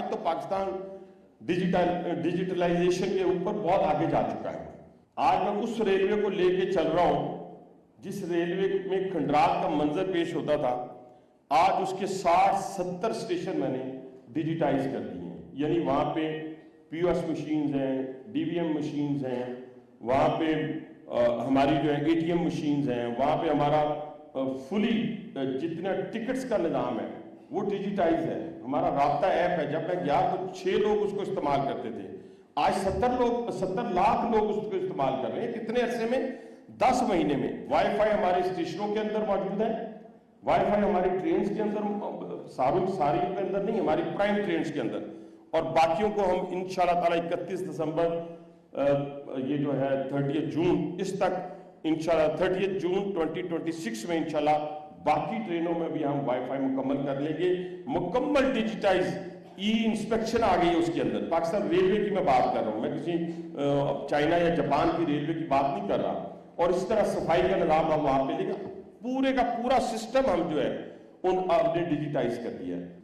آج تو پاکستان ڈیجیٹلائزیشن کے اوپر بہت آگے جا چکا ہے. آج میں اس ریلوے کو لے کے چل رہا ہوں جس ریلوے میں کھنڈرات کا منظر پیش ہوتا تھا. آج اس کے 60-70 اسٹیشن میں نے ڈیجیٹائز کر دیے ہیں. یعنی وہاں پہ پی او ایس مشینز ہیں, ڈی وی ایم مشینز ہیں, وہاں پہ ہماری جو ہے اے ٹی ایم مشینز ہیں, وہاں پہ ہمارا فلی جتنا ٹکٹس کا نظام ہے وہ ڈیجیٹائز ہے. ہمارا رابطہ ایپ ہے, جب میں گیا تو 6 لوگ اس کو استعمال کرتے تھے, آج 70 لاکھ لوگ اس کو استعمال کر رہے ہیں. کتنے عرصے میں؟ 10 مہینے میں. وائی فائی ہمارے اسٹیشنوں کے اندر موجود ہے, وائی فائی ہماری ٹرینز کے اندر, ساری کے اندر نہیں, ہماری پرائم ٹرینز کے اندر, اور باقیوں کو ہم انشاءاللہ تعالی 31 دسمبر یہ جو ہے 30 جون اس تک انشاءاللہ 30 جون 2026 میں انشاءاللہ باقی ٹرینوں میں بھی ہم وائی فائی مکمل کر لیں گے. مکمل ڈیجیٹائز ای انسپیکشن آ گئی ہے اس کے اندر. پاکستان ریلوے کی میں بات کر رہا ہوں, میں کسی چائنا یا جاپان کی ریلوے کی بات نہیں کر رہا. اور اس طرح صفائی کا نظام ہم وہاں پہ لے گا, پورے کا پورا سسٹم ہم جو ہے ہم نے ڈیجیٹائز کر دیا ہے.